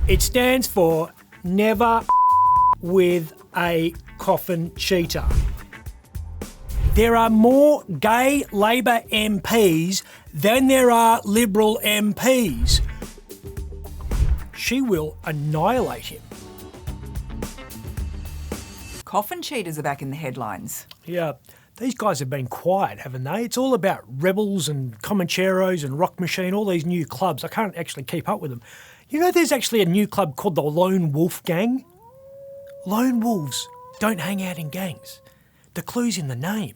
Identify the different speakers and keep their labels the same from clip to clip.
Speaker 1: It stands for never with a Coffin Cheater. There are more gay Labor MPs than there are Liberal MPs. She will annihilate him.
Speaker 2: Coffin cheaters are back in the headlines.
Speaker 1: Yeah, these guys have been quiet, haven't they? It's all about Rebels and Comancheros and Rock Machine, all these new clubs. I can't actually keep up with them. You know, there's actually a new club called the Lone Wolf Gang? Lone wolves don't hang out in gangs. The clue's in the name.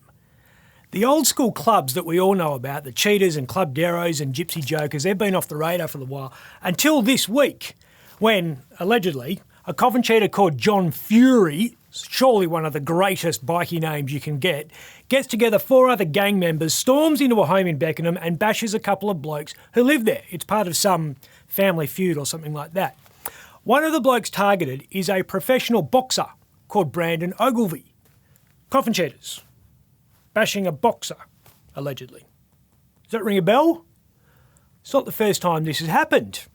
Speaker 1: The old school clubs that we all know about, the Cheaters and Club Deros and Gypsy Jokers, they've been off the radar for a while, until this week, when, allegedly, a Coffin Cheater called John Fury, surely one of the greatest bikie names you can get, gets together 4 other gang members, storms into a home in Beckenham and bashes a couple of blokes who live there. It's part of some family feud or something like that. One of the blokes targeted is a professional boxer called Brandon Ogilvie. Coffin Cheaters bashing a boxer, allegedly. Does that ring a bell? It's not the first time this has happened,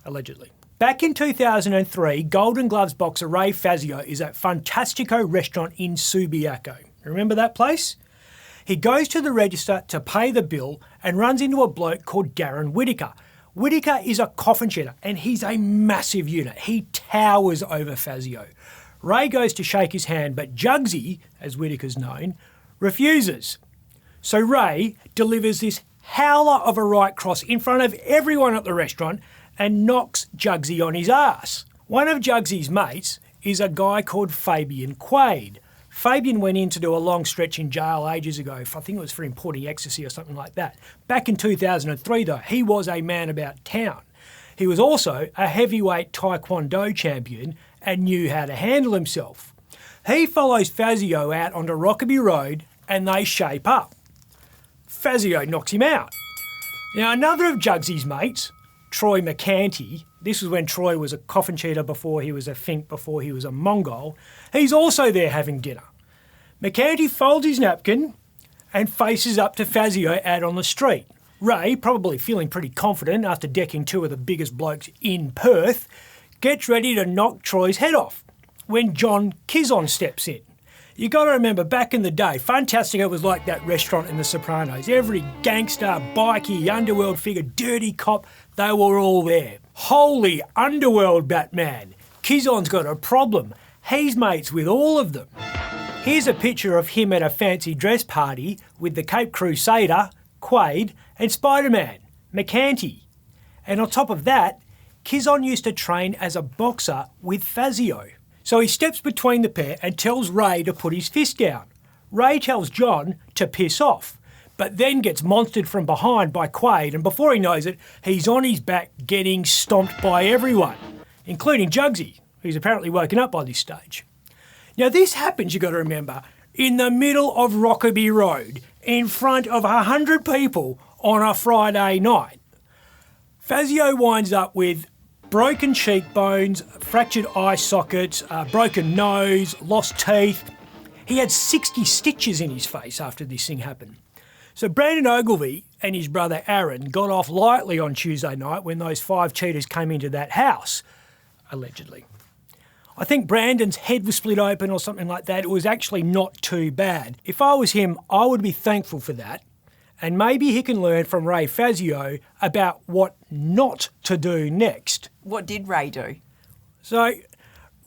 Speaker 1: allegedly. Back in 2003, Golden Gloves boxer Ray Fazio is at Fantastico restaurant in Subiaco. Remember that place? He goes to the register to pay the bill and runs into a bloke called Darren Whittaker. Whittaker is a Coffin Cheater and he's a massive unit. He towers over Fazio. Ray goes to shake his hand, but Jugsy, as Whittaker's known, refuses. So Ray delivers this howler of a right cross in front of everyone at the restaurant and knocks Jugsy on his ass. One of Jugsy's mates is a guy called Fabian Quaid. Fabian went in to do a long stretch in jail ages ago. I think it was for importing ecstasy or something like that. Back in 2003 though, he was a man about town. He was also a heavyweight Taekwondo champion and knew how to handle himself. He follows Fazio out onto Rockaby Road and they shape up. Fazio knocks him out. Now another of Jugsy's mates, Troy McCanty, this was when Troy was a Coffin Cheater before he was a Fink, before he was a Mongol, he's also there having dinner. McCanty folds his napkin and faces up to Fazio out on the street. Ray, probably feeling pretty confident after decking 2 of the biggest blokes in Perth, gets ready to knock Troy's head off when John Kizon steps in. You got to remember, back in the day, Fantastico was like that restaurant in The Sopranos. Every gangster, bikie, underworld figure, dirty cop, they were all there. Holy underworld, Batman. Kizon's got a problem. He's mates with all of them. Here's a picture of him at a fancy dress party with the Cape Crusader, Quaid, and Spider-Man, McCanty. And on top of that, Kizon used to train as a boxer with Fazio. So he steps between the pair and tells Ray to put his fist down. Ray tells John to piss off, but then gets monstered from behind by Quaid, and before he knows it, he's on his back getting stomped by everyone, including Jugsy, who's apparently woken up by this stage. Now this happens, you got to remember, in the middle of Rockaby Road, in front of 100 people on a Friday night. Fazio winds up with broken cheekbones, fractured eye sockets, broken nose, lost teeth. He had 60 stitches in his face after this thing happened. So Brandon Ogilvie and his brother Aaron got off lightly on Tuesday night when those 5 cheaters came into that house, allegedly. I think Brandon's head was split open or something like that. It was actually not too bad. If I was him, I would be thankful for that. And maybe he can learn from Ray Fazio about what not to do next.
Speaker 2: What did Ray do?
Speaker 1: So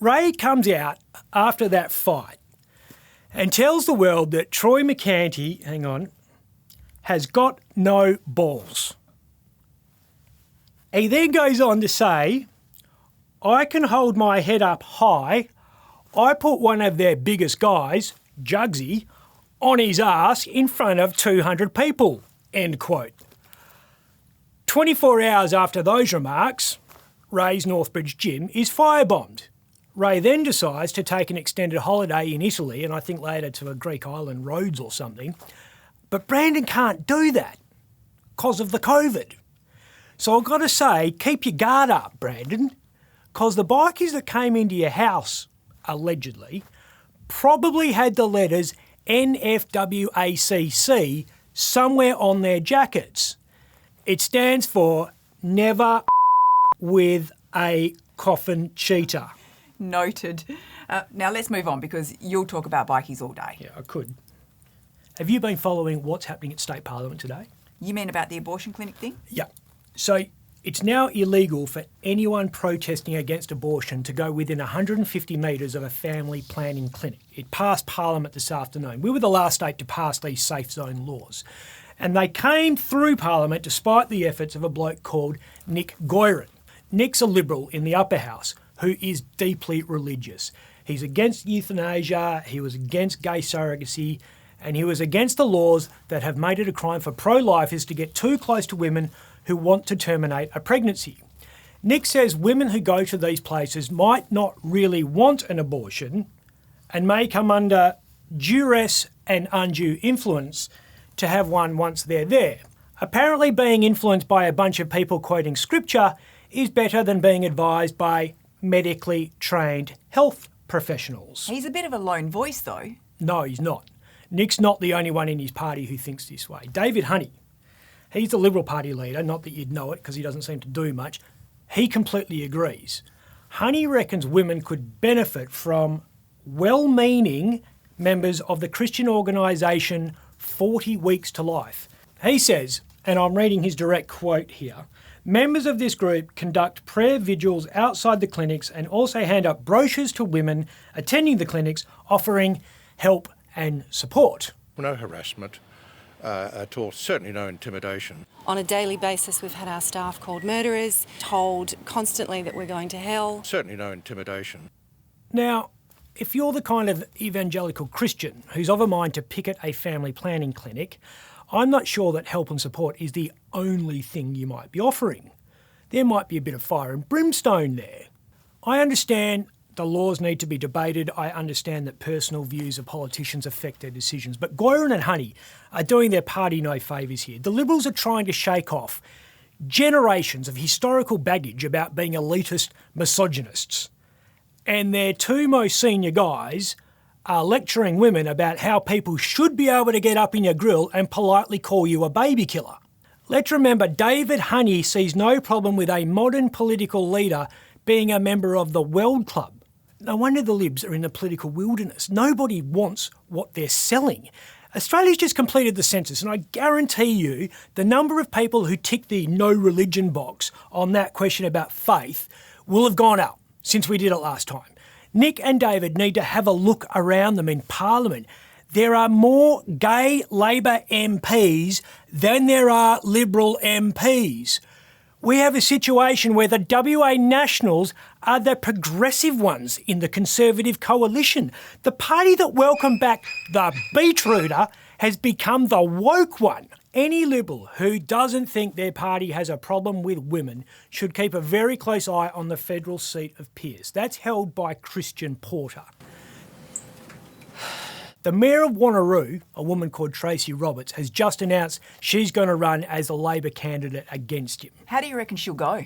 Speaker 1: Ray comes out after that fight and tells the world that Troy McCanty, has got no balls. He then goes on to say, I can hold my head up high. I put one of their biggest guys, Jugsy, on his ass in front of 200 people, end quote. 24 hours after those remarks, Ray's Northbridge gym is firebombed. Ray then decides to take an extended holiday in Italy, and I think later to a Greek island, Rhodes or something. But Brandon can't do that because of the COVID. So I've got to say, keep your guard up, Brandon, because the bikies that came into your house, allegedly, probably had the letters NFWACC somewhere on their jackets. It stands for never with a Coffin Cheater.
Speaker 2: Noted. Now let's move on because you'll talk about bikies all day.
Speaker 1: Yeah, I could. Have you been following what's happening at State Parliament today?
Speaker 2: You mean about the abortion clinic thing?
Speaker 1: Yeah. So it's now illegal for anyone protesting against abortion to go within 150 metres of a family planning clinic. It passed Parliament this afternoon. We were the last state to pass these safe zone laws. And they came through Parliament despite the efforts of a bloke called Nick Goiran. Nick's a Liberal in the upper house who is deeply religious. He's against euthanasia, he was against gay surrogacy, and he was against the laws that have made it a crime for pro-lifers to get too close to women who want to terminate a pregnancy. Nick says women who go to these places might not really want an abortion and may come under duress and undue influence to have one once they're there. Apparently being influenced by a bunch of people quoting scripture is better than being advised by medically trained health professionals.
Speaker 2: He's a bit of a lone voice though.
Speaker 1: No, he's not. Nick's not the only one in his party who thinks this way. David Honey, he's the Liberal Party leader, not that you'd know it because he doesn't seem to do much. He completely agrees. Honey reckons women could benefit from well-meaning members of the Christian organisation 40 Weeks to Life. He says, and I'm reading his direct quote here, members of this group conduct prayer vigils outside the clinics and also hand out brochures to women attending the clinics offering help and support.
Speaker 3: No harassment at all, certainly no intimidation.
Speaker 4: On a daily basis, we've had our staff called murderers, told constantly that we're going to hell.
Speaker 3: Certainly no intimidation.
Speaker 1: Now, if you're the kind of evangelical Christian who's of a mind to picket a family planning clinic, I'm not sure that help and support is the only thing you might be offering. There might be a bit of fire and brimstone there. I understand the laws need to be debated. I understand that personal views of politicians affect their decisions. But Goiran and Honey are doing their party no favours here. The Liberals are trying to shake off generations of historical baggage about being elitist misogynists. And their two most senior guys are lecturing women about how people should be able to get up in your grill and politely call you a baby killer. Let's remember David Honey sees no problem with a modern political leader being a member of the World Club. No wonder the Libs are in the political wilderness. Nobody wants what they're selling. Australia's just completed the census, and I guarantee you the number of people who tick the no religion box on that question about faith will have gone up since we did it last time. Nick and David need to have a look around them in Parliament. There are more gay Labor MPs than there are Liberal MPs. We have a situation where the WA Nationals are the progressive ones in the Conservative coalition. The party that welcomed back the beetrooter has become the woke one. Any Liberal who doesn't think their party has a problem with women should keep a very close eye on the federal seat of Pearce. That's held by Christian Porter. The Mayor of Wanneroo, a woman called Tracy Roberts, has just announced she's going to run as a Labor candidate against him.
Speaker 2: How do you reckon she'll go?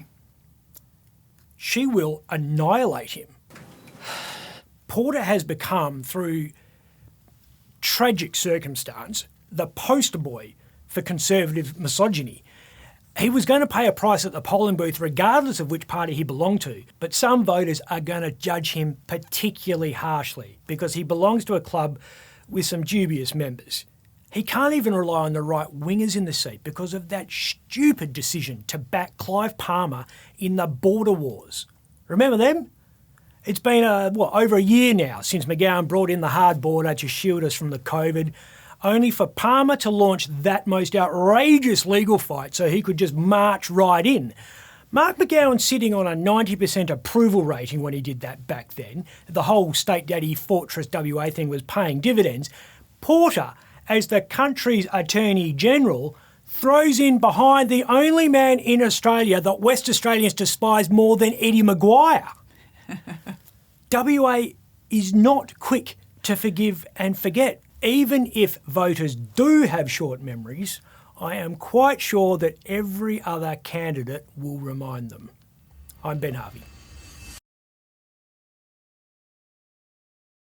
Speaker 1: She will annihilate him. Porter has become, through tragic circumstance, the poster boy for Conservative misogyny. He was going to pay a price at the polling booth regardless of which party he belonged to, but some voters are going to judge him particularly harshly because he belongs to a club with some dubious members. He can't even rely on the right-wingers in the seat because of that stupid decision to back Clive Palmer in the border wars. Remember them? It's been over a year now since McGowan brought in the hard border to shield us from the COVID, only for Palmer to launch that most outrageous legal fight so he could just march right in. Mark McGowan's sitting on a 90% approval rating when he did that back then. The whole State Daddy Fortress WA thing was paying dividends. Porter, as the country's Attorney General, throws in behind the only man in Australia that West Australians despise more than Eddie Maguire. WA is not quick to forgive and forget. Even if voters do have short memories, I am quite sure that every other candidate will remind them. I'm Ben Harvey.